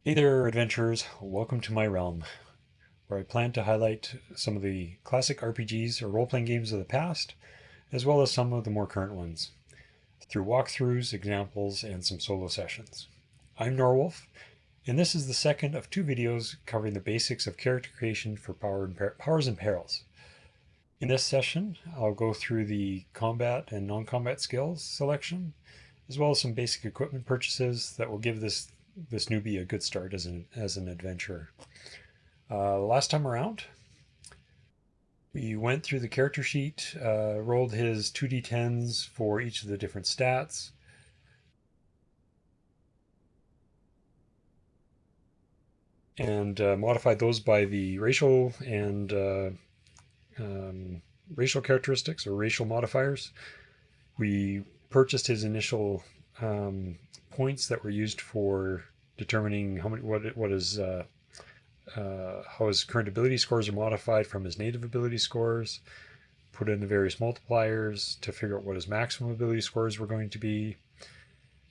Hey there, adventurers. Welcome to my realm, where I plan to highlight some of the classic RPGs or role-playing games of the past, as well as some of the more current ones, through walkthroughs, examples, and some solo sessions. I'm Norwolf, and this is the second of two videos covering the basics of character creation for Powers and Perils. In this session, I'll go through the combat and non-combat skills selection, as well as some basic equipment purchases that will give this newbie a good start as an adventurer. Last time around, we went through the character sheet, rolled his 2d10s for each of the different stats, and modified those by the racial and racial characteristics or racial modifiers. We purchased his initial points that were used for determining how his current ability scores are modified from his native ability scores, put in the various multipliers to figure out what his maximum ability scores were going to be.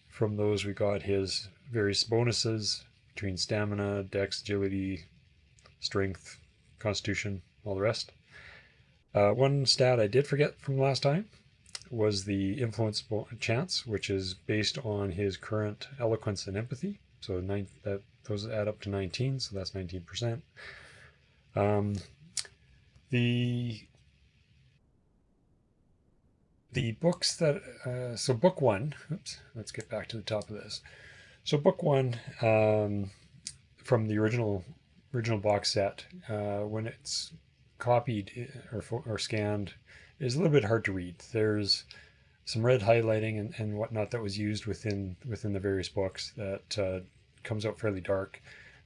From those, we got his various bonuses between stamina, dex, agility, strength, constitution, all the rest. One stat I did forget from last time was the influence chance, which is based on his current eloquence and empathy. So those add up to 19, so that's 19%. The the books that so book one. Oops, let's get back to the top of this. So book one, from the original box set, when it's copied or scanned, is a little bit hard to read. There's some red highlighting and whatnot that was used within the various books that comes out fairly dark,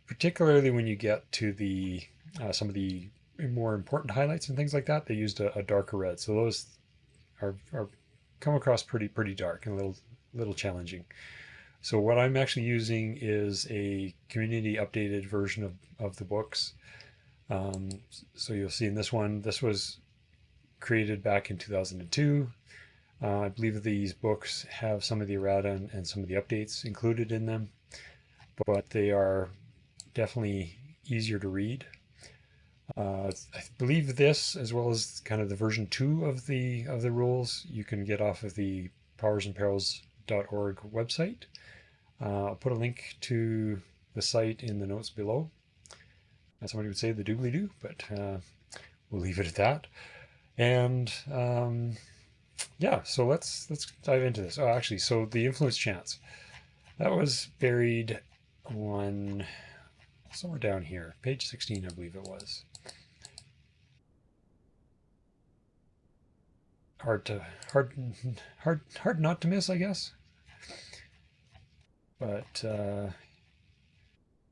particularly when you get to the some of the more important highlights and things like that. They used a darker red, so those are come across pretty dark and a little challenging. So what I'm actually using is a community updated version of the books. Um, so you'll see in this one, this was created back in 2002. I believe these books have some of the errata and some of the updates included in them, but they are definitely easier to read. I believe this, as well as kind of the version 2 of the rules, you can get off of the powersandperils.org website. I'll put a link to the site in the notes below. As somebody would say, the doobly doo, but we'll leave it at that. And yeah, so let's dive into this. Oh, actually, so the influence chance that was buried on somewhere down here, page 16, I believe it was. Hard to hard not to miss, I guess. But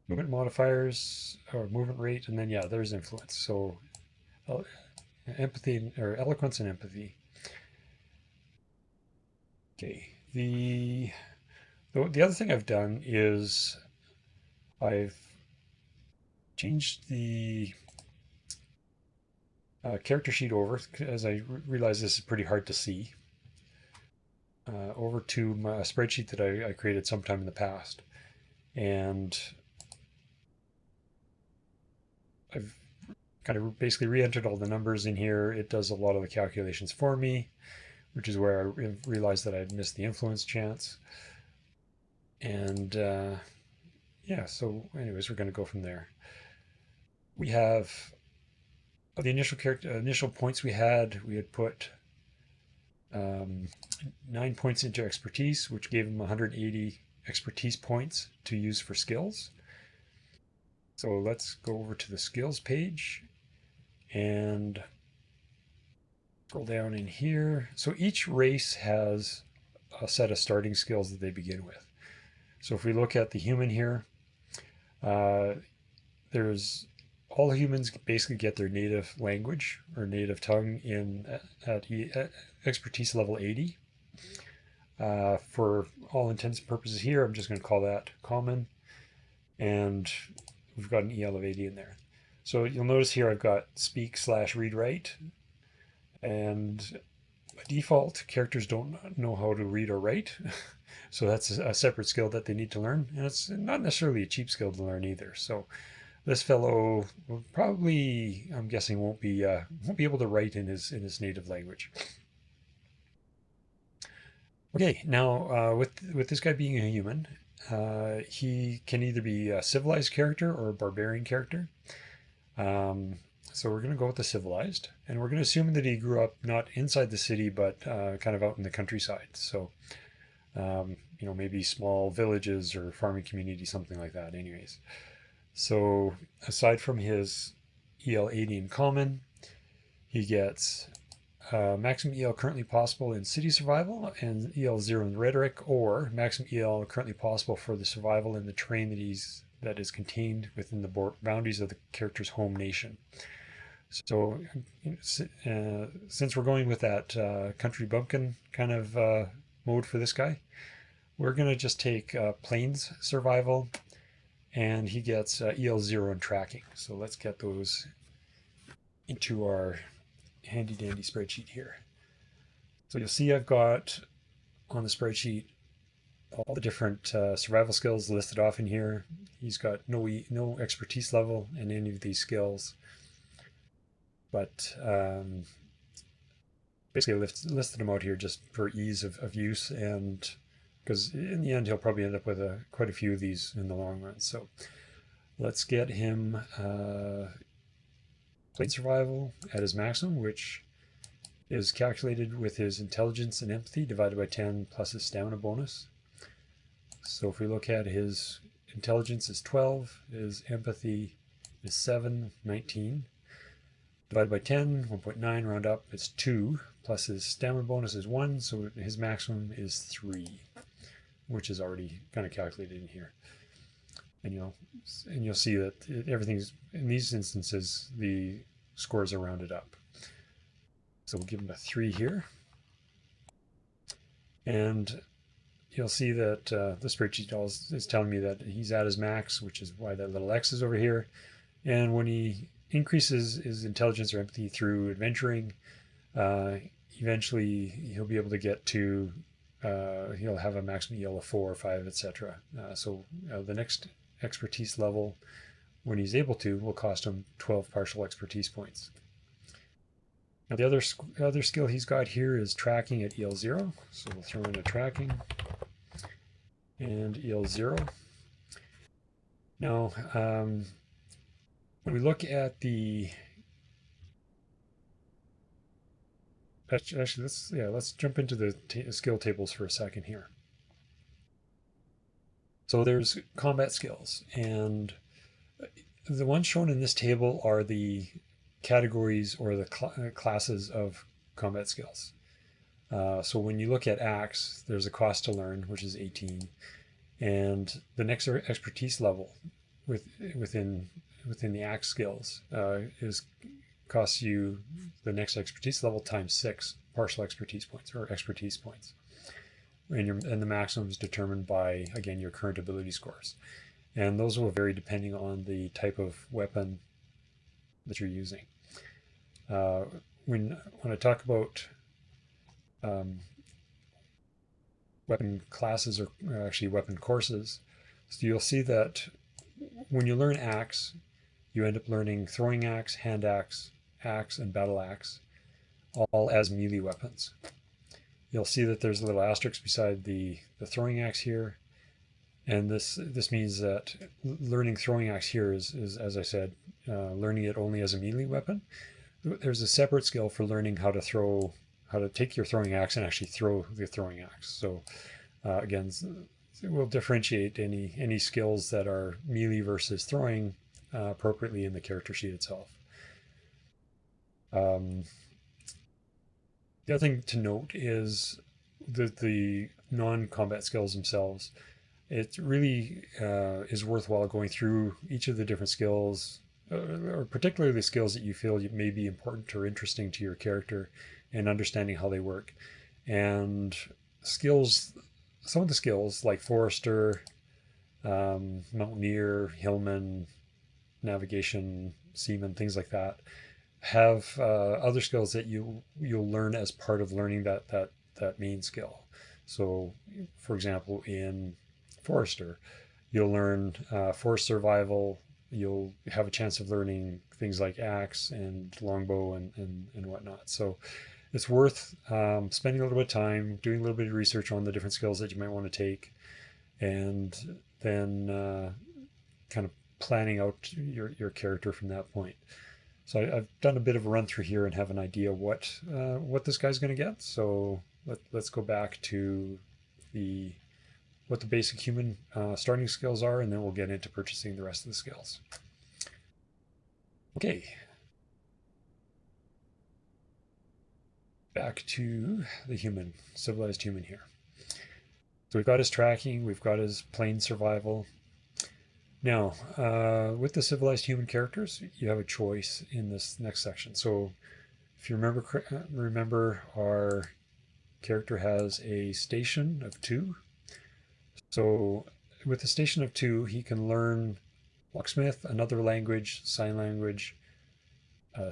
movement modifiers or movement rate, and then yeah, there's influence. So empathy or eloquence and empathy. Okay. The other thing I've done is I've changed the character sheet over, as I realize this is pretty hard to see, over to my spreadsheet that I created sometime in the past. And I've kind of basically re-entered all the numbers in here. It does a lot of the calculations for me, which is where I realized that I'd missed the influence chance. And yeah, so anyways, we're going to go from there. We have the initial points we had put 9 points into expertise, which gave him 180 expertise points to use for skills. So let's go over to the skills page and scroll down in here. So each race has a set of starting skills that they begin with. So if we look at the human here, there's all humans basically get their native language or native tongue at expertise level 80. For all intents and purposes here, I'm just going to call that common, and we've got an EL of 80 in there. So you'll notice here I've got speak/read/write, and by default, characters don't know how to read or write. So that's a separate skill that they need to learn, and it's not necessarily a cheap skill to learn either. So this fellow will probably, I'm guessing, won't be able to write in his native language. Okay, now with this guy being a human, he can either be a civilized character or a barbarian character. Um, so we're going to go with the civilized, and we're going to assume that he grew up not inside the city, but kind of out in the countryside. So maybe small villages or farming community, something like that. Anyways, so aside from his EL 80 in common, he gets maximum EL currently possible in city survival and EL 0 in rhetoric, or maximum EL currently possible for the survival in the terrain that is contained within the boundaries of the character's home nation. So since we're going with that country bumpkin kind of mode for this guy, we're going to just take plains survival, and he gets EL 0 in tracking. So let's get those into our handy dandy spreadsheet here. So you'll see I've got on the spreadsheet all the different survival skills listed off in here. He's got no expertise level in any of these skills, but basically listed them out here just for ease of use, and because in the end he'll probably end up with quite a few of these in the long run. So let's get him plate survival at his maximum, which is calculated with his intelligence and empathy divided by 10 plus his stamina bonus. So if we look at his intelligence is 12, his empathy is 7, 19. Divided by 10, 1.9, round up, it's 2, plus his stamina bonus is 1, so his maximum is 3, which is already kind of calculated in here. And you'll see that everything's, in these instances, the scores are rounded up. So we'll give him a 3 here. And you'll see that the spreadsheet is telling me that he's at his max, which is why that little X is over here. And when he increases his intelligence or empathy through adventuring, eventually he'll be able to get to, he'll have a maximum EL of 4 or 5, etc. So the next expertise level, when he's able to, will cost him 12 partial expertise points. Now the other skill he's got here is tracking at EL 0. So we'll throw in a tracking and EL 0. Now, when we look at the, actually let's jump into the skill tables for a second here. So there's combat skills, and the ones shown in this table are the categories or the classes of combat skills. So when you look at axe, there's a cost to learn, which is 18, and the next expertise level within the axe skills costs you the next expertise level times 6 partial expertise points or expertise points. And the maximum is determined by, again, your current ability scores. And those will vary depending on the type of weapon that you're using. When I talk about weapon classes, or actually weapon courses, so you'll see that when you learn axe, you end up learning throwing axe, hand axe, axe, and battle axe, all as melee weapons. You'll see that there's a little asterisk beside the throwing axe here, and this means that learning throwing axe here is as I said, learning it only as a melee weapon. There's a separate skill for learning how to take your throwing axe and actually throw the throwing axe. So again, it will differentiate any skills that are melee versus throwing appropriately in the character sheet itself. The other thing to note is the non-combat skills themselves. It really is worthwhile going through each of the different skills, or particularly the skills that you feel may be important or interesting to your character, and understanding how they work. And some of the skills like Forester, Mountaineer, Hillman, Navigation, Seaman, things like that, have other skills that you'll learn as part of learning that main skill. So, for example, in Forester, you'll learn forest survival. You'll have a chance of learning things like axe and longbow and whatnot. So it's worth spending a little bit of time, doing a little bit of research on the different skills that you might want to take, and then kind of planning out your character from that point. So I've done a bit of a run through here and have an idea what this guy's going to get. So let's go back to the what the basic human starting skills are, and then we'll get into purchasing the rest of the skills. Okay. Back to the human, civilized human here. So we've got his tracking, we've got his plain survival. Now, with the civilized human characters, you have a choice in this next section. So if you remember our character has a station of 2. So with a station of 2, he can learn locksmith, another language, sign language,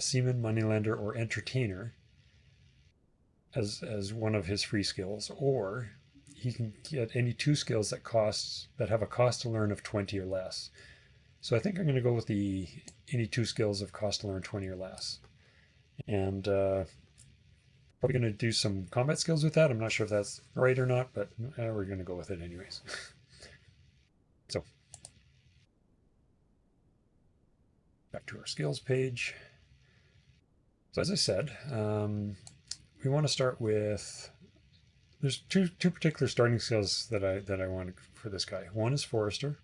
seaman, moneylender, or entertainer as one of his free skills, or he can get any 2 skills that have a cost to learn of 20 or less. So I think I'm going to go with the any 2 skills of cost to learn 20 or less. And probably going to do some combat skills with that. I'm not sure if that's right or not, but we're going to go with it anyways. So back to our skills page. So as I said, we want to start with, there's two particular starting skills that I want for this guy. One is Forester,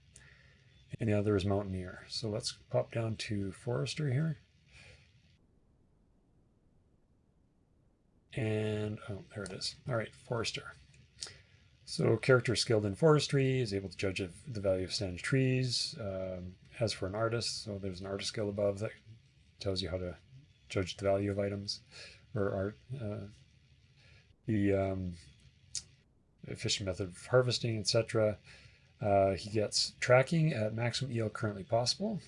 and the other is Mountaineer. So let's pop down to Forester here. And, oh, there it is. All right, Forester. So character skilled in forestry, is able to judge the value of standing trees. As for an artist, so there's an artist skill above that tells you how to judge the value of items or art. The efficient method of harvesting, etc. He gets tracking at maximum EL currently possible.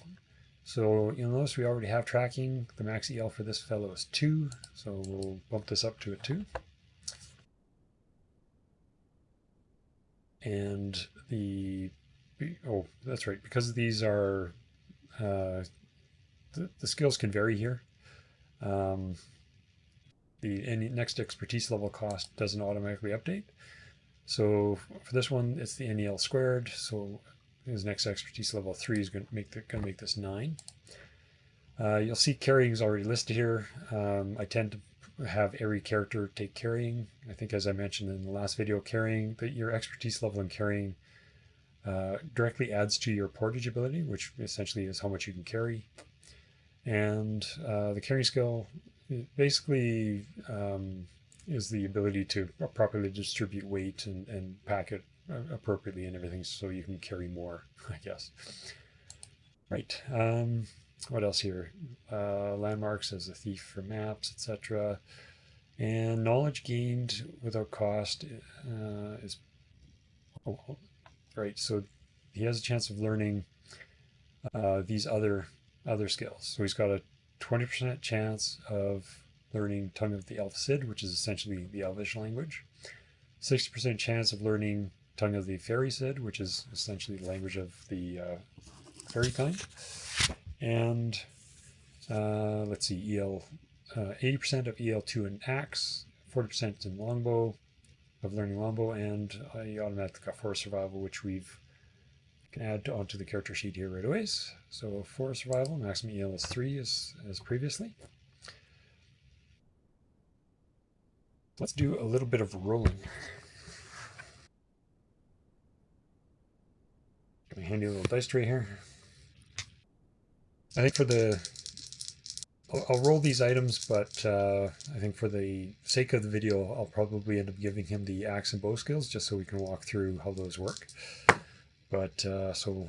So you'll notice we already have tracking. The max EL for this fellow is 2, so we'll bump this up to a 2. And oh, that's right, because these are, the skills can vary here. Any next expertise level cost doesn't automatically update. So for this one, it's the NEL squared. So his next expertise level 3 is going to make this 9. You'll see carrying is already listed here. I tend to have every character take carrying. I think, as I mentioned in the last video, carrying, that your expertise level in carrying directly adds to your portage ability, which essentially is how much you can carry. And the carrying skill basically is the ability to properly distribute weight and pack it appropriately and everything, so you can carry more, I guess. Right. What else here? Landmarks as a thief for maps, etc. And knowledge gained without cost is right. So he has a chance of learning these other skills. So he's got a 20% chance of learning Tongue of the Elf Cid, which is essentially the Elvish language. 60% chance of learning Tongue of the Fairy Cid, which is essentially the language of the fairy kind. And let's see, 80% of EL2 in Axe, 40% in Longbow, of learning Longbow, and you automatically got Forest Survival, which we've can add onto the character sheet here right away. So Forest Survival, maximum EL is 3 as previously. Let's do a little bit of rolling. Got my handy little dice tray here. I think for I'll roll these items, but I think for the sake of the video, I'll probably end up giving him the axe and bow skills, just so we can walk through how those work. But so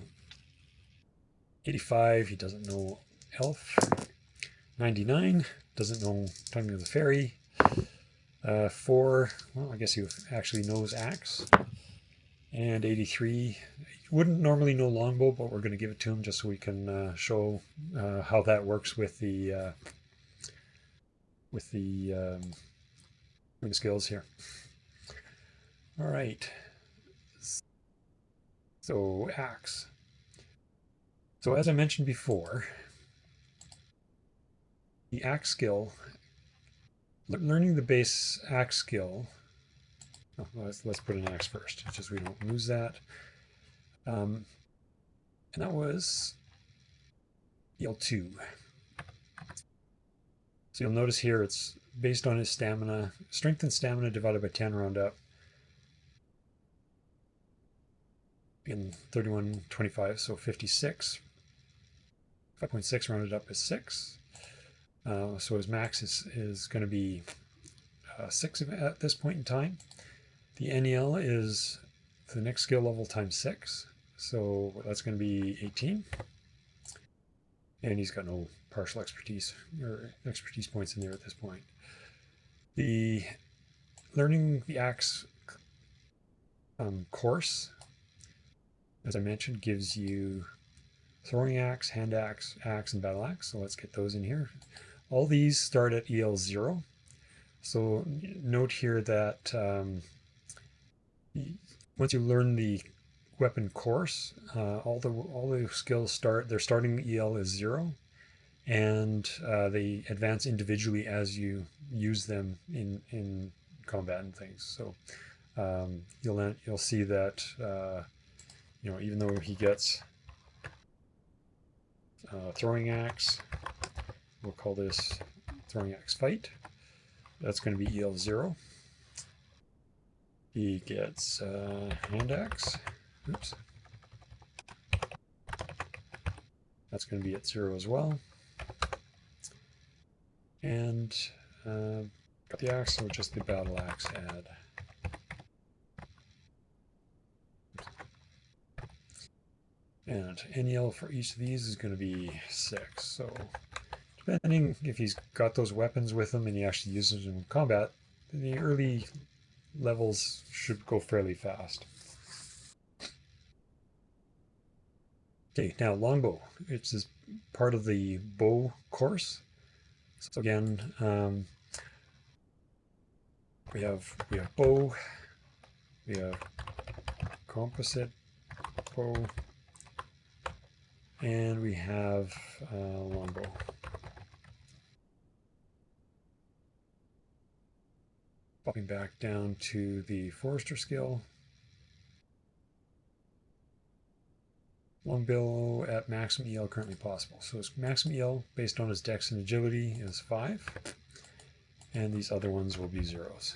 85, he doesn't know elf. 99, doesn't know Tongue of the Fairy. 4, well, I guess he actually knows axe. And 83, wouldn't normally know longbow, but we're going to give it to him just so we can show how that works with the skills here. All right. So axe. So as I mentioned before, the axe skill, learning the base axe skill. Oh, let's put an axe first, just so we don't lose that. And that was EL2. So you'll notice here it's based on his stamina, strength and stamina divided by 10 round up. In 31.25, so 56. 5.6 rounded up is 6. So his max is going to be 6 at this point in time. The NEL is the next skill level times 6. So that's going to be 18. And he's got no partial expertise or expertise points in there at this point. The learning the axe course, as I mentioned, gives you throwing axe, hand axe, axe, and battle axe. So let's get those in here. All these start at EL0. So note here that once you learn the weapon course, all the skills they're starting EL is 0, and they advance individually as you use them in combat and things. So you'll see that even though he gets throwing axe, we'll call this throwing axe fight. That's going to be EL0. He gets hand axe. Oops. That's going to be at 0 as well. And got the axe, so just the battle axe add. And NEL for each of these is going to be 6. So depending if he's got those weapons with him and he actually uses them in combat, the early levels should go fairly fast. Okay, now longbow. It's this part of the bow course. So again, we have bow, we have composite bow, and we have longbow. Popping back down to the forester skill. Longbow at maximum EL currently possible. So his maximum EL based on his dex and agility is 5. And these other ones will be 0s.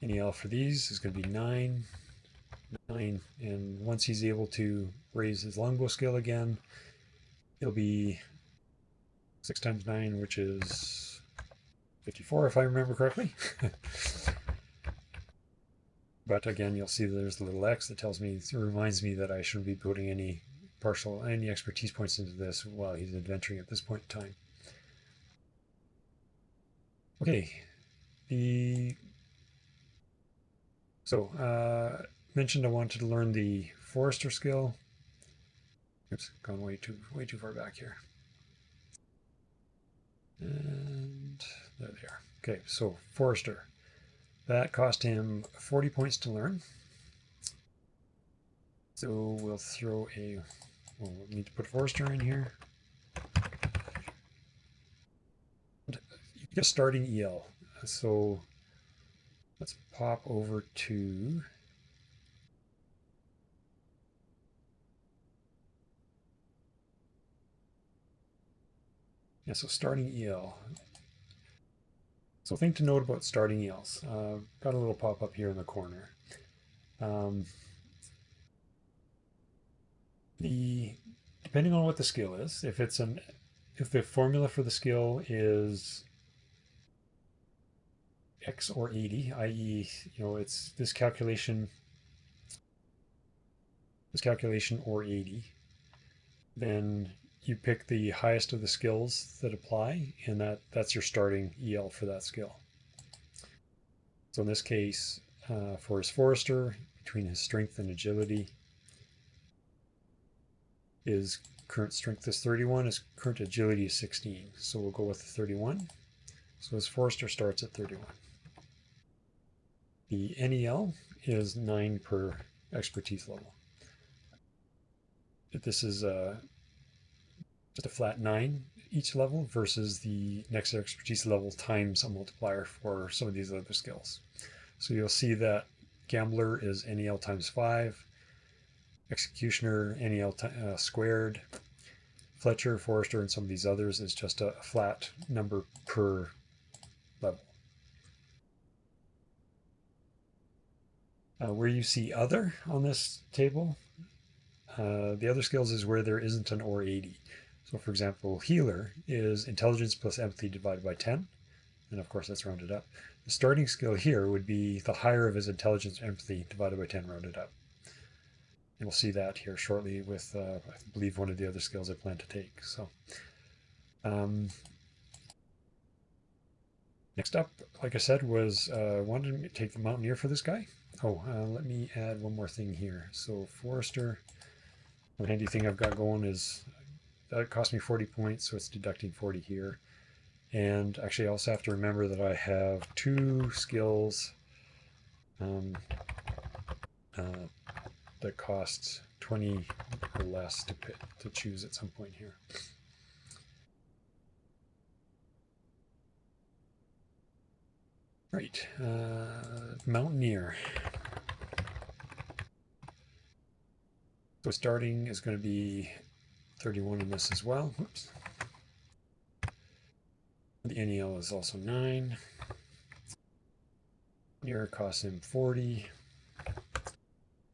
NEL for these is going to be 9. 9. And once he's able to raise his longbow skill again, it'll be 6 times 9, which is 54 if I remember correctly. But again, you'll see there's a little X that reminds me that I shouldn't be putting any expertise points into this while he's adventuring at this point in time. Okay, mentioned I wanted to learn the forester skill. Oops, gone way too far back here. And there they are. Okay, so forester. That cost him 40 points to learn. So we'll throw we'll need to put forester in here. Just starting EL. So let's pop over to so starting EL. So thing to note about starting ELs. Got a little pop-up here in the corner. Depending on what the skill is, if the formula for the skill is X or 80, i.e., it's this calculation or 80, then you pick the highest of the skills that apply, and that's your starting EL for that skill. So in this case, for his forester, between his strength and agility, his current strength is 31, his current agility is 16. So we'll go with the 31. So his forester starts at 31. The NEL is 9 per expertise level. This is just a flat 9 each level versus the next expertise level times a multiplier for some of these other skills. So you'll see that Gambler is NEL times 5, Executioner NEL squared, Fletcher, Forester, and some of these others is just a flat number per level. Where you see other on this table, the other skills is where there isn't an or 80. So for example, Healer is intelligence plus empathy divided by 10. And of course that's rounded up. The starting skill here would be the higher of his intelligence empathy divided by 10 rounded up. And we'll see that here shortly with, I believe, one of the other skills I plan to take. So next up, like I said, was wanted to take the Mountaineer for this guy. Let me add one more thing here. So Forester, the handy thing I've got going is that cost me 40 points, so it's deducting 40 here. And actually I also have to remember that I have 2 skills that cost 20 or less to choose at some point here. Right, Mountaineer. So starting is going to be 31 in this as well. Oops. The NEL is also 9. Here costs him 40.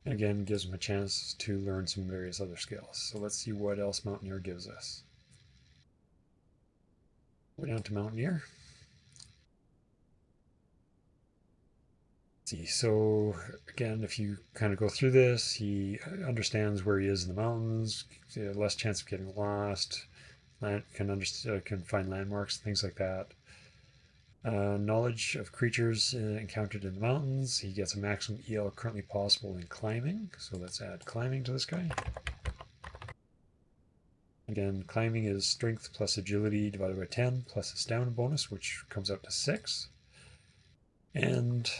And again, gives him a chance to learn some various other skills. So let's see what else Mountaineer gives us. Go down to Mountaineer. Let's see, so again, if you kind of go through this, he understands where he is in the mountains, less chance of getting lost, can find landmarks, things like that. Knowledge of creatures encountered in the mountains. He gets a maximum EL currently possible in climbing. So let's add climbing to this guy. Again, climbing is strength plus agility divided by 10 plus a stamina bonus, which comes out to 6. And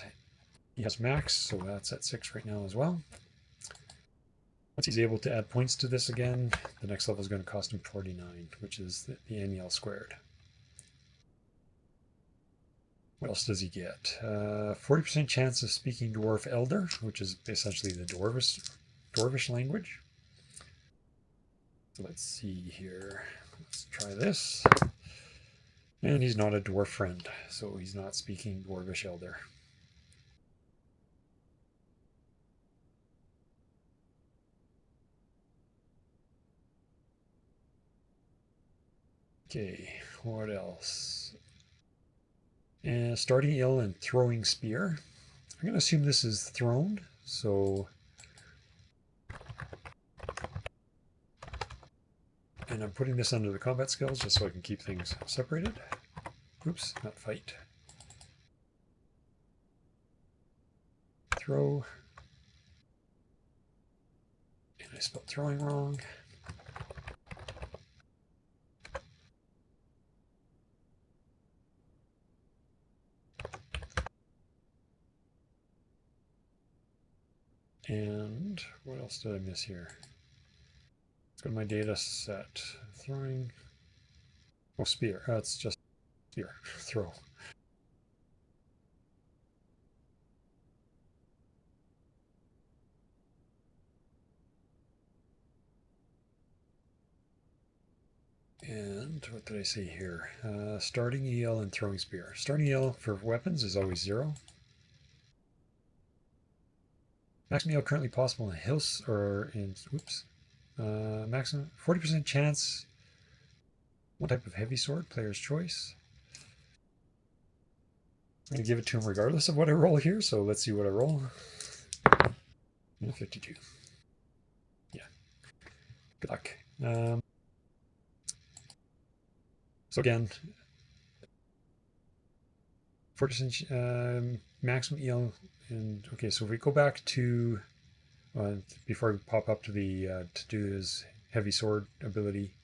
he has max, so that's at 6 right now as well. Once he's able to add points to this again, the next level is going to cost him 49, which is the NEL squared. What else does he get? 40% chance of speaking Dwarf Elder, which is essentially the Dwarvish language. So let's see here. Let's try this. And he's not a dwarf friend, so he's not speaking Dwarvish Elder. Okay, what else? Starting ill and throwing spear. I'm going to assume this is thrown, so... And I'm putting this under the combat skills just so I can keep things separated. Oops, not fight. Throw. And I spelled throwing wrong. And what else did I miss here? Let's go to my data set. Throwing. Oh, spear. It's just spear. Throw. And what did I say here? Starting EL and throwing spear. Starting EL for weapons is always 0. Maximum EL currently possible in hills or in maximum 40% chance. What type of heavy sword? Player's choice. I'm going to give it to him regardless of what I roll here. So let's see what I roll. 52. Yeah. Good luck. So again, 40% maximum EL. And okay, so if we go back to before we pop up to the to do his heavy sword ability,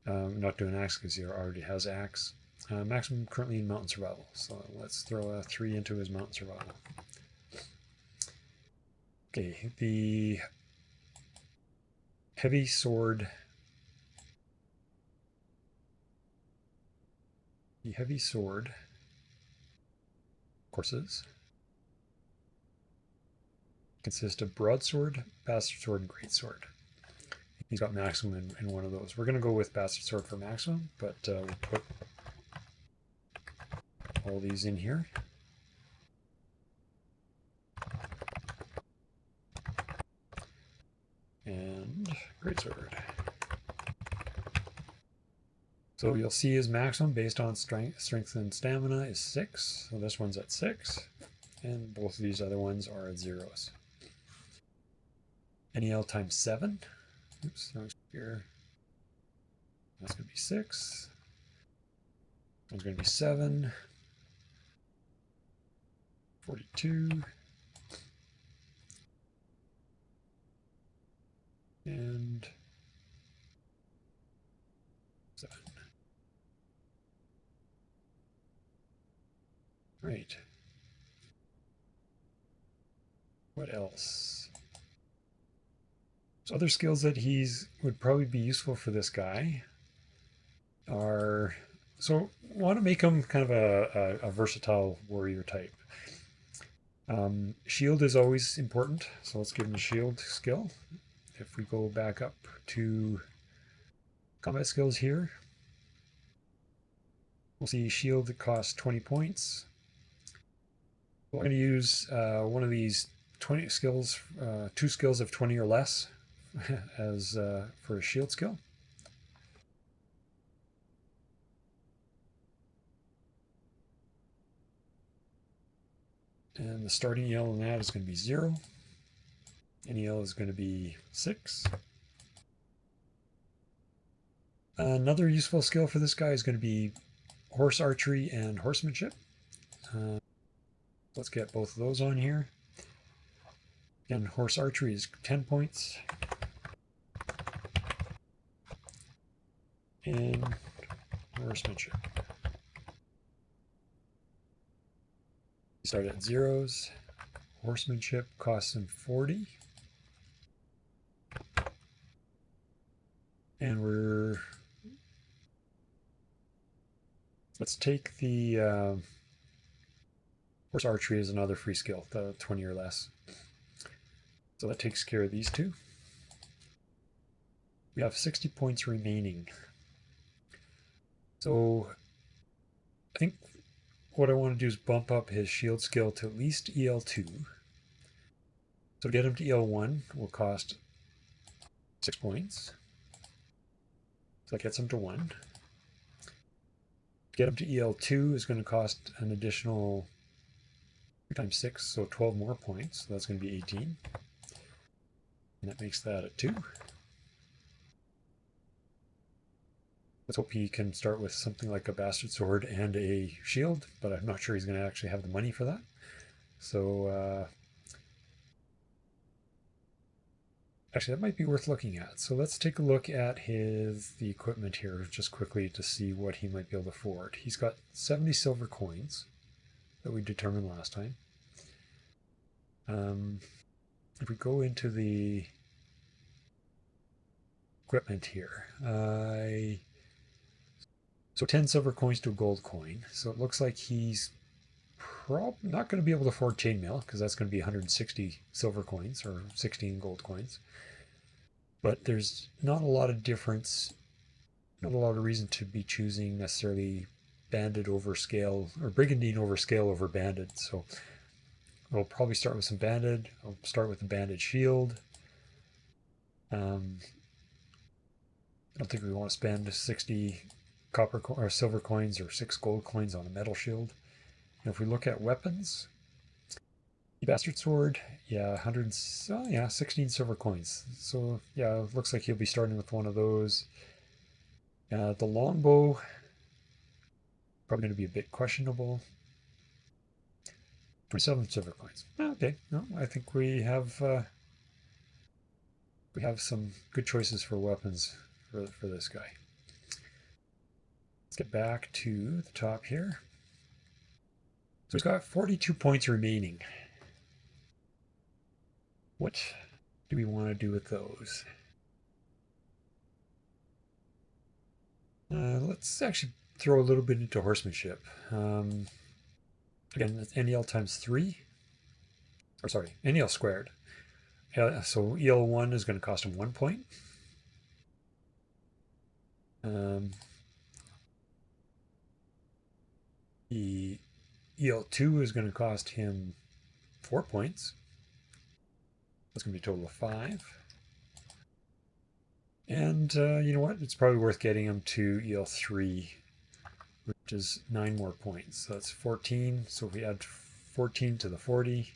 not doing axe because he already has axe. Maximum currently in mountain survival. So let's throw a 3 into his mountain survival. Okay, the heavy sword. The heavy sword courses consist of broadsword, bastard sword, and greatsword. He's got maximum in one of those. We're going to go with bastard sword for maximum, but we'll put all these in here. And greatsword. So you'll see his maximum based on strength and stamina is 6. So this one's at 6, and both of these other ones are at zeros. NEL times 7. Oops, here. That's going to be 6. One's going to be 7. 42. And 7. Right. What else? So other skills that would probably be useful for this guy are, so want to make him kind of a versatile warrior type. Shield is always important, so let's give him a shield skill. If we go back up to combat skills here, we'll see shield costs 20 points. We're going to use one of these 20 skills, 2 skills of 20 or less as for a shield skill. And the starting EL on that is going to be 0. NEL is going to be 6. Another useful skill for this guy is going to be horse archery and horsemanship. Let's get both of those on here. Again, horse archery is 10 points. And horsemanship. Start at zeros. Horsemanship costs him 40. And let's take the horse archery as another free skill, the 20 or less. So that takes care of these two. We have 60 points remaining. So I think what I want to do is bump up his shield skill to at least EL2. So to get him to EL1 will cost 6 points. So that gets him to 1. To get him to EL2 is going to cost an additional 3 times 6, so 12 more points. So that's going to be 18. And that makes that a 2. Let's hope he can start with something like a bastard sword and a shield, but I'm not sure he's going to actually have the money for that. So actually, that might be worth looking at. So let's take a look at the equipment here just quickly to see what he might be able to afford. He's got 70 silver coins that we determined last time. If we go into the equipment here, so 10 silver coins to a gold coin. So it looks like he's probably not going to be able to afford chainmail because that's going to be 160 silver coins or 16 gold coins. But there's not a lot of difference, not a lot of reason to be choosing necessarily banded over scale or brigandine over scale over banded. So we'll probably start with some banded. I'll start with the banded shield. I don't think we want to spend 60 copper or silver coins or 6 gold coins on a metal shield. And if we look at weapons, the bastard sword, yeah, 16 silver coins. So yeah, it looks like he'll be starting with one of those. The longbow, probably going to be a bit questionable. 27 silver coins. Okay, no, I think we have some good choices for weapons for this guy. Let's get back to the top here. So he's got 42 points remaining. What do we want to do with those? Let's actually throw a little bit into horsemanship. Again, that's NEL times 3. Or sorry, NEL squared. So EL1 is going to cost him 1 point. The EL2 is going to cost him 4 points. That's going to be a total of 5. And you know what? It's probably worth getting him to EL3, which is 9 more points. So that's 14. So if we add 14 to the 40,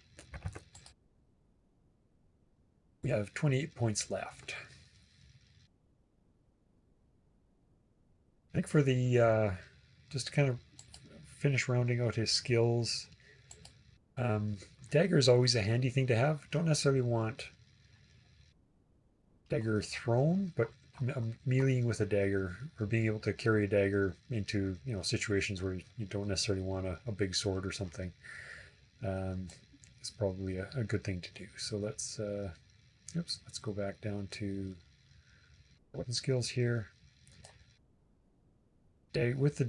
we have 28 points left. I think for the, just to kind of finish rounding out his skills, dagger is always a handy thing to have. Don't necessarily want dagger thrown, but meleeing with a dagger or being able to carry a dagger into situations where you don't necessarily want a big sword or something is probably a good thing to do. So let's go back down to weapon skills here. With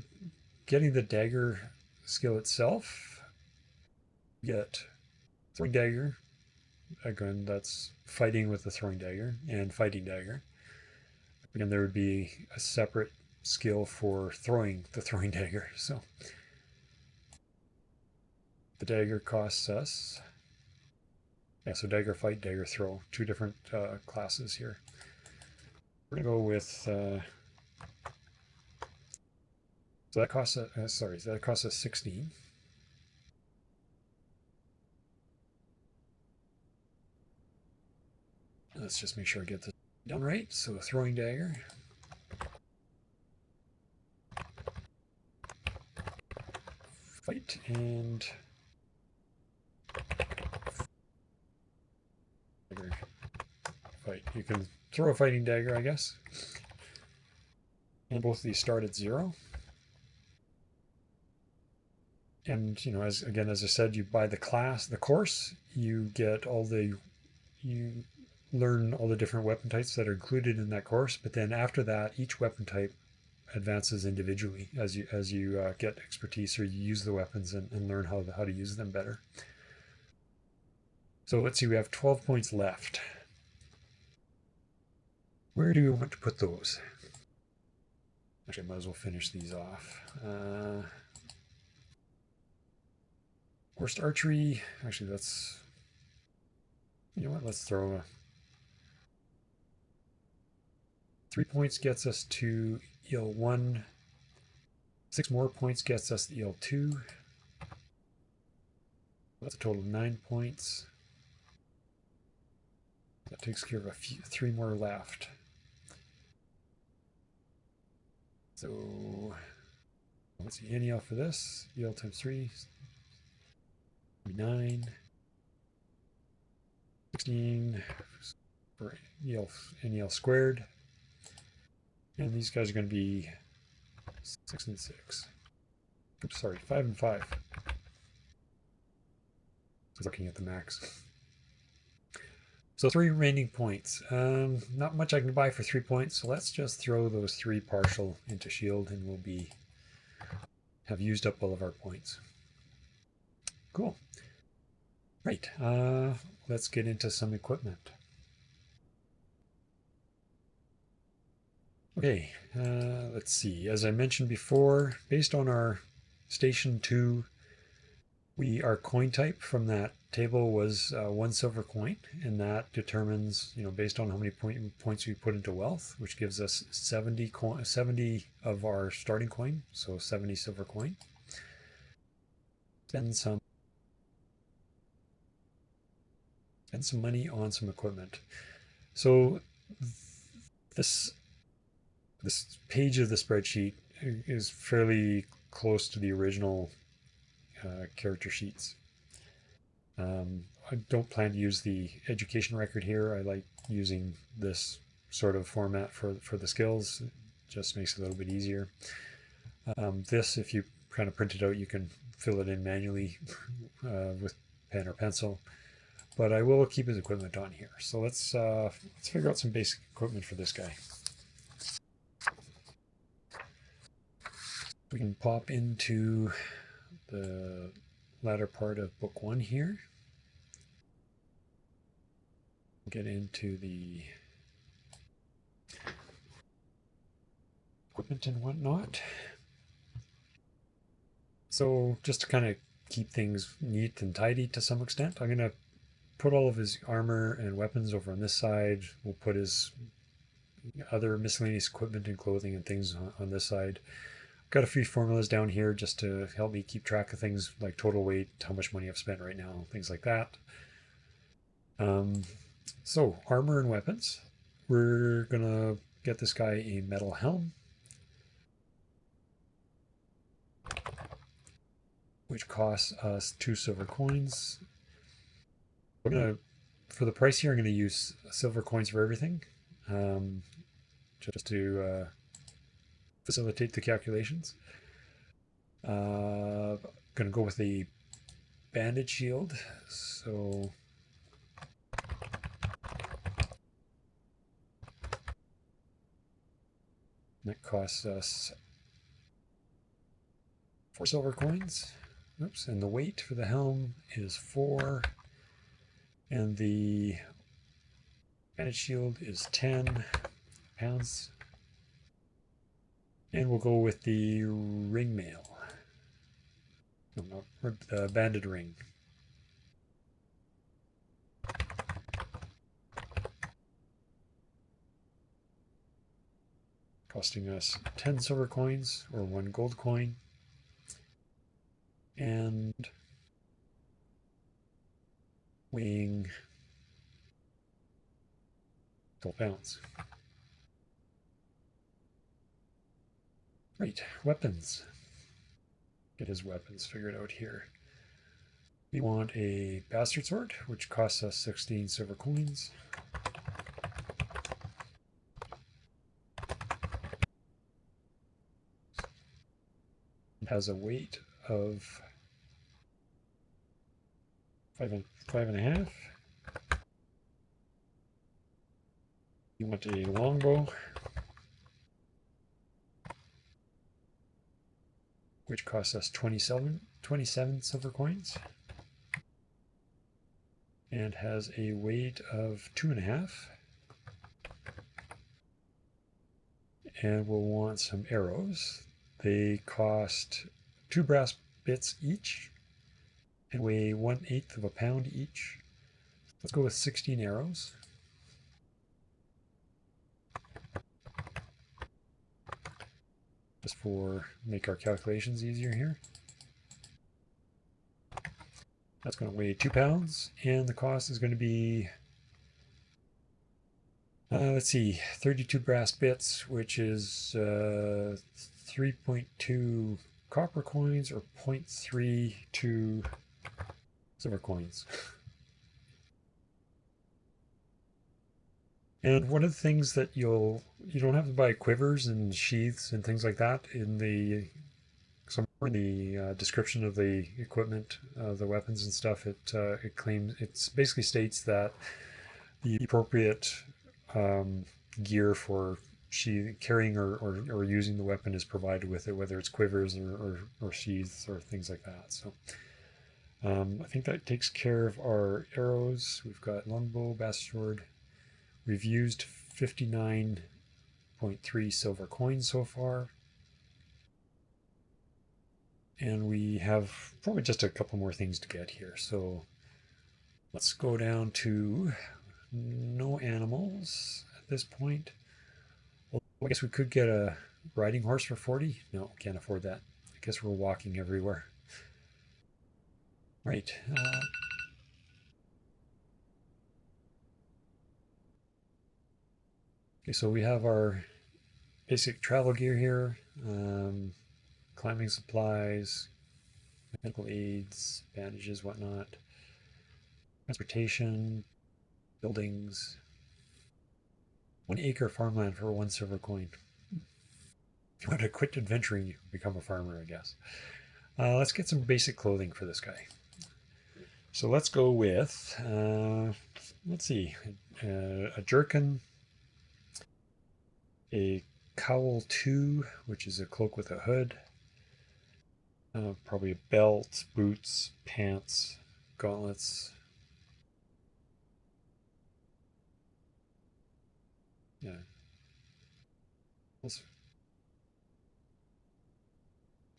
getting the dagger skill itself, you get throwing dagger. Again, that's fighting with the throwing dagger and fighting dagger. Again, there would be a separate skill for throwing the throwing dagger. So the dagger costs us, so dagger fight, dagger throw, 2 different classes here. We're gonna go with so that costs that costs us 16. Let's just make sure I get this done right. So throwing dagger. Fight and dagger. Fight. You can throw a fighting dagger, I guess. And both of these start at 0. And as I said, you buy the course, you learn all the different weapon types that are included in that course. But then after that, each weapon type advances individually as you get expertise or you use the weapons and learn how to use them better. So let's see, we have 12 points left. Where do we want to put those? Actually, I might as well finish these off. Worst archery. Actually, let's throw 3 points gets us to EL1. 6 more points gets us to EL2. That's a total of 9 points. That takes care of 3 more left. So let's see, NEL for this. EL times 3. 9. 16 for NEL squared. And these guys are going to be 6 and 6. Oops, sorry, 5 and 5. Just looking at the max. So 3 remaining points. Not much I can buy for 3 points, so let's just throw those 3 partial into shield and we'll have used up all of our points. Cool. Right, let's get into some equipment. Okay, let's see. As I mentioned before, based on our Station 2, our coin type from that table was 1 silver coin, and that determines, based on how many points we put into wealth, which gives us 70 of our starting coin, so 70 silver coin. Spend some money on some equipment. So this page of the spreadsheet is fairly close to the original character sheets. I don't plan to use the education record here. I like using this sort of format for the skills. It just makes it a little bit easier. This, if you kind of print it out, you can fill it in manually with pen or pencil. But I will keep his equipment on here. So let's figure out some basic equipment for this guy. We can pop into the latter part of book 1 here. Get into the equipment and whatnot. So just to kind of keep things neat and tidy to some extent, I'm going to put all of his armor and weapons over on this side. We'll put his other miscellaneous equipment and clothing and things on this side. Got a few formulas down here just to help me keep track of things like total weight, how much money I've spent right now, things like that. So armor and weapons. We're gonna get this guy a metal helm, which costs us 2 silver coins. We're gonna, for the price here, I'm gonna use silver coins for everything, just to facilitate the calculations. Gonna go with the bandage shield. So that costs us 4 silver coins. Oops, and the weight for the helm is 4, and the bandage shield is 10 pounds. And we'll go with the ring mail. No, the banded ring. Costing us 10 silver coins or 1 gold coin. And weighing 12 pounds. Right, weapons. Get his weapons figured out here. We want a bastard sword, which costs us 16 silver coins. It has a weight of 5.5. You want a longbow, which costs us 27 silver coins, and has a weight of 2.5. And we'll want some arrows. They cost 2 brass bits each and weigh 1/8 of a pound each. Let's go with 16 arrows. Just for make our calculations easier here. That's going to weigh 2 pounds, and the cost is going to be, let's see, 32 brass bits, which is 3.2 copper coins or 0.32 silver coins. And one of the things that you don't have to buy quivers and sheaths and things like that in the somewhere in the description of the equipment, the weapons and stuff. It claims, it basically states that the appropriate gear for carrying or using the weapon is provided with it, whether it's quivers or sheaths or things like that. So I think that takes care of our arrows. We've got longbow, bastard sword. We've used 59.3 silver coins so far. And we have probably just a couple more things to get here. So let's go down to no animals at this point. Well, I guess we could get a riding horse for 40. No, can't afford that. I guess we're walking everywhere. Right. Okay, so we have our basic travel gear here. Climbing supplies, medical aids, bandages, whatnot. Transportation, buildings. 1 acre farmland for 1 silver coin. you want to quit adventuring, you become a farmer, I guess. Let's get some basic clothing for this guy. So let's go with, let's see, a jerkin, a cowl 2, which is a cloak with a hood, probably a belt, boots, pants, gauntlets. Yeah.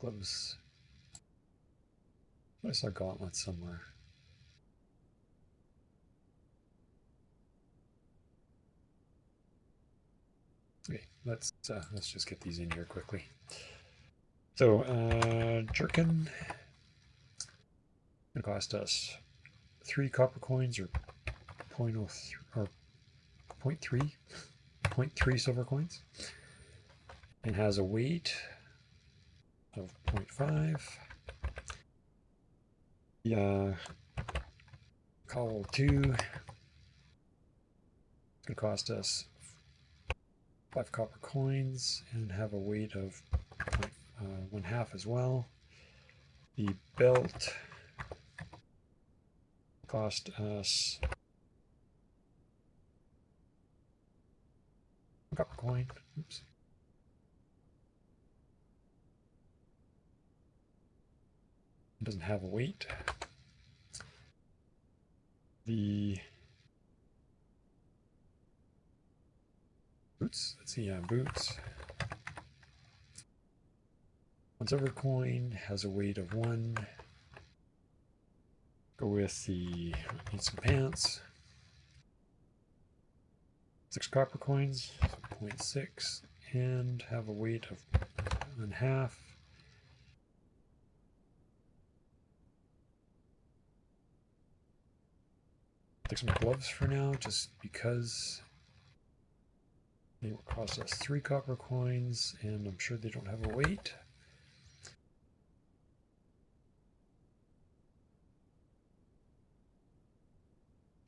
Gloves. I saw gauntlets somewhere. Okay, let's just get these in here quickly. So jerkin gonna cost us 3 copper coins or 0.03 or 0.3 silver coins, and has a weight of 0.5. The cowl 2 is gonna cost us 5 copper coins and have a weight of 1/2 as well. The belt cost us a copper coin. Oops. It doesn't have a weight. The boots, let's see, boots. 1 silver coin, has a weight of 1. Go with the, need some pants. 6 copper coins, 0.6, and have a weight of 1/2. Take some gloves for now, just because they will cost us 3 copper coins, and I'm sure they don't have a weight.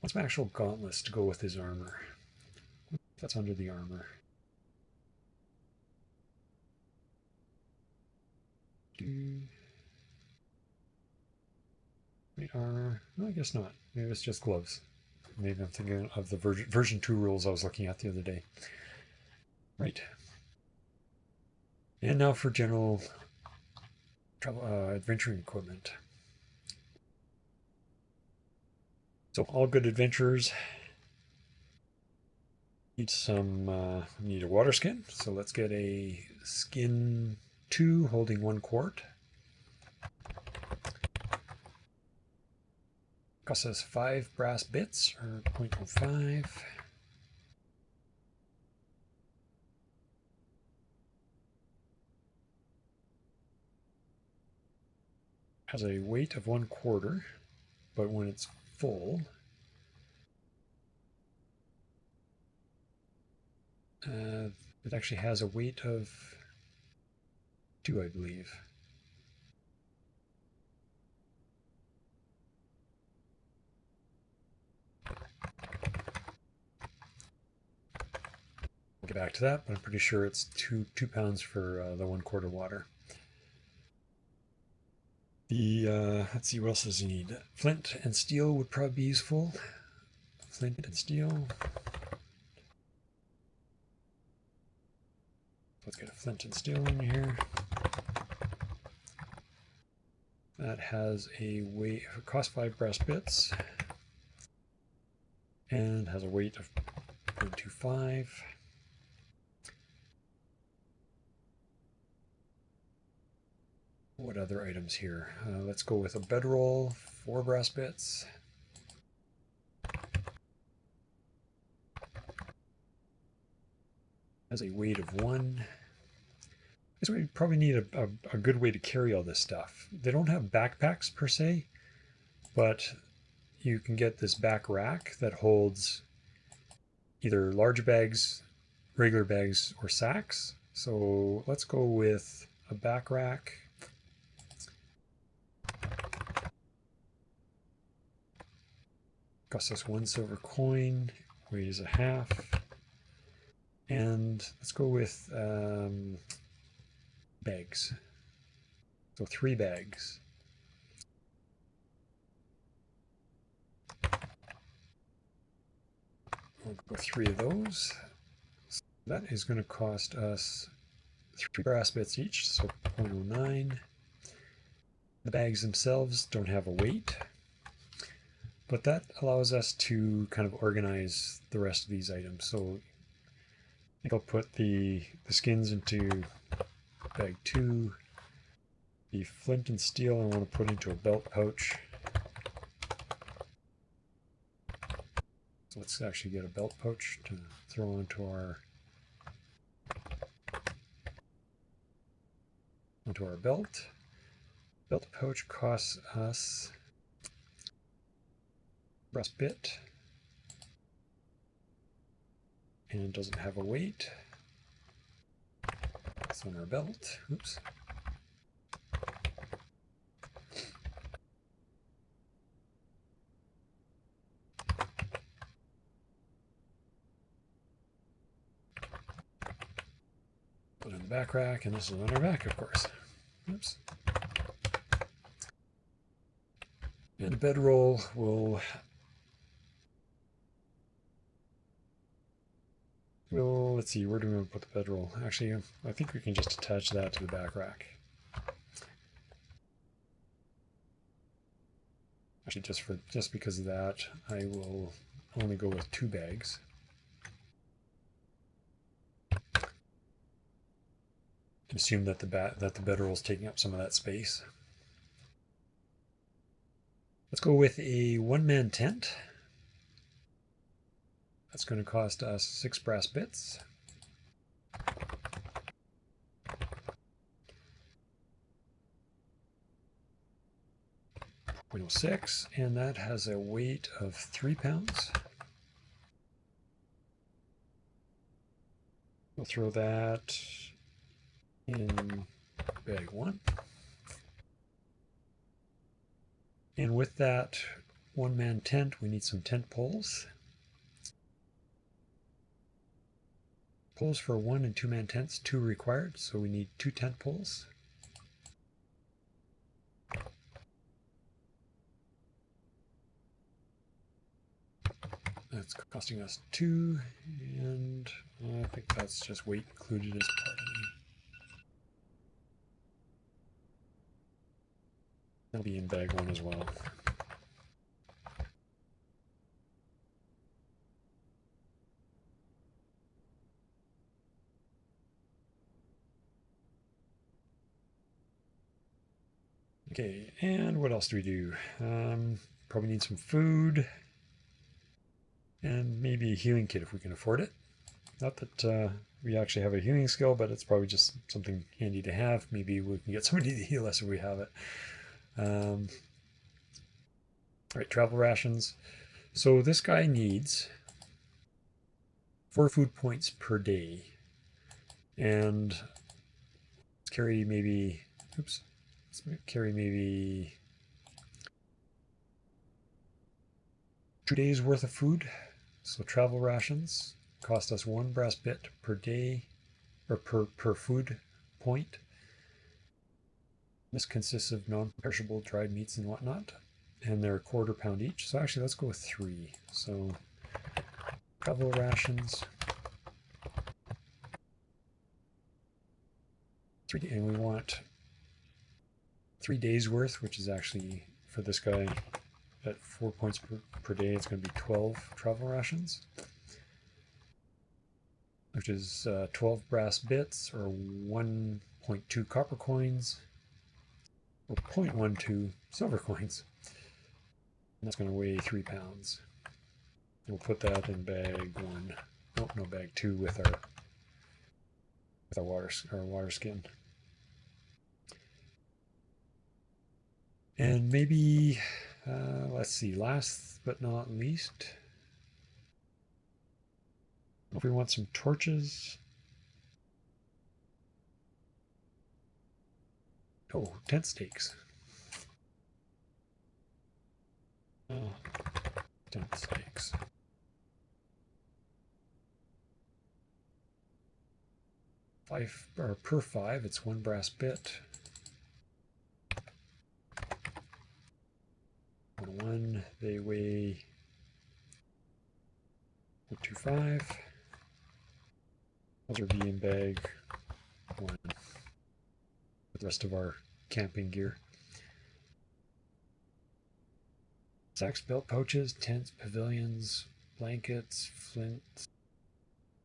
What's my actual gauntlets to go with his armor? That's under the armor. Wait, armor? No, I guess not. Maybe it's just gloves. Maybe I'm thinking of the version 2 rules I was looking at the other day. Right. And now for general travel, adventuring equipment. So all good adventurers need need a water skin. So let's get a skin 2 holding 1 quart. Costs us 5 brass bits, or 0.05. Has a weight of 1/4, but when it's full, it actually has a weight of 2, I believe. We'll get back to that, but I'm pretty sure it's 2 pounds for the 1/4 water. The let's see, what else does he need? Flint and steel would probably be useful. Flint and steel. Let's get a flint and steel in here. That has a weight, cost 5 brass bits, and has a weight of 0.25. What other items here? Let's go with a bedroll, 4 brass bits. Has a weight of 1. So we probably need a good way to carry all this stuff. They don't have backpacks per se, but you can get this back rack that holds either large bags, regular bags, or sacks. So let's go with a back rack. Costs us 1 silver coin, weighs 1/2. And let's go with bags. So 3 bags. We'll go 3 of those. So that is going to cost us 3 brass bits each, so 0.09. The bags themselves don't have a weight, but that allows us to kind of organize the rest of these items. So I think I'll put the skins into bag 2. The flint and steel I want to put into a belt pouch. So let's actually get a belt pouch to throw onto our belt. Belt pouch costs us brass bit and doesn't have a weight. It's on our belt. Oops. Put it in the back rack, and this is on our back, of course. Oops. And the bedroll will let's see, where do we want to put the bedroll? Actually, I think we can just attach that to the back rack. Actually, just because of that, I will only go with 2 bags. Assume that the bedroll is taking up some of that space. Let's go with a 1-man tent. That's going to cost us 6 brass bits. .06, and that has a weight of 3 pounds. We'll throw that in bag 1. And with that 1-man tent, we need some tent poles. Poles for 1- and 2-man tents, 2 required, so we need 2 tent poles. That's costing us 2, and I think that's just weight included as part of it. That'll be in bag 1 as well. Okay, and what else do we do? Probably need some food and maybe a healing kit if we can afford it. Not that we actually have a healing skill, but it's probably just something handy to have. Maybe we can get somebody to heal us if we have it. All right, travel rations. So this guy needs 4 food points per day, and let's carry maybe, let's carry maybe 2 days worth of food. So travel rations cost us 1 brass bit per day, or per food point. This consists of non-perishable dried meats and whatnot, and they're £1/4 pound each. So actually, let's go with 3. So travel rations, 3, and we want 3 days worth, which is actually for this guy at 4 points per day. It's going to be 12 travel rations, which is 12 brass bits or 1.2 copper coins or 0.12 silver coins. And that's going to weigh 3 pounds. We'll put that in bag 1. Oh, no, bag 2 with our water skin. And maybe, let's see, last but not least, if we want some torches. Oh, tent stakes. Oh, tent stakes. 5 or per 5, it's 1 brass bit. 1, they weigh 0.25. Those are VM bag 1 with the rest of our camping gear. Sacks, belt pouches, tents, pavilions, blankets, flint,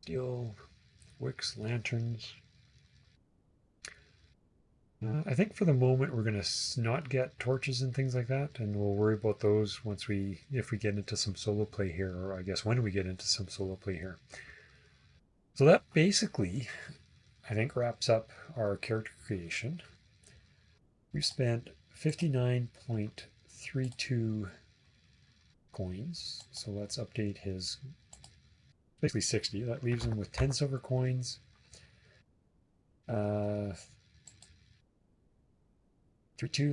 steel, wicks, lanterns. I think for the moment we're going to not get torches and things like that, and we'll worry about those if we get into some solo play here, or I guess when we get into some solo play here. So that basically, I think, wraps up our character creation. We've spent 59.32 coins, so let's update his, basically 60. That leaves him with 10 silver coins, 32,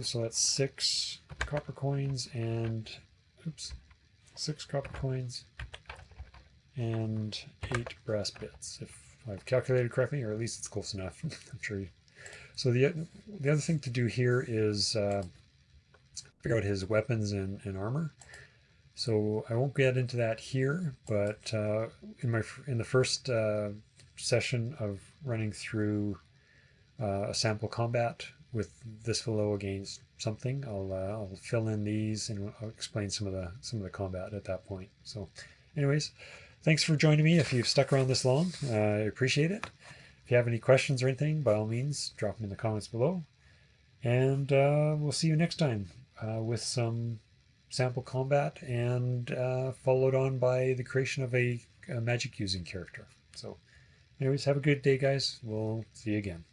so that's 6 copper coins and 6 copper coins and 8 brass bits, if I've calculated correctly, or at least it's close enough. I'm sure. So the other thing to do here is figure out his weapons and armor. So I won't get into that here, but in the first session of running through a sample combat with this fellow against something, I'll fill in these and I'll explain some of the combat at that point. So, anyways, thanks for joining me. If you've stuck around this long, I appreciate it. If you have any questions or anything, by all means, drop them in the comments below. And we'll see you next time with some sample combat and followed on by the creation of a magic using character. So anyways, have a good day, guys. We'll see you again.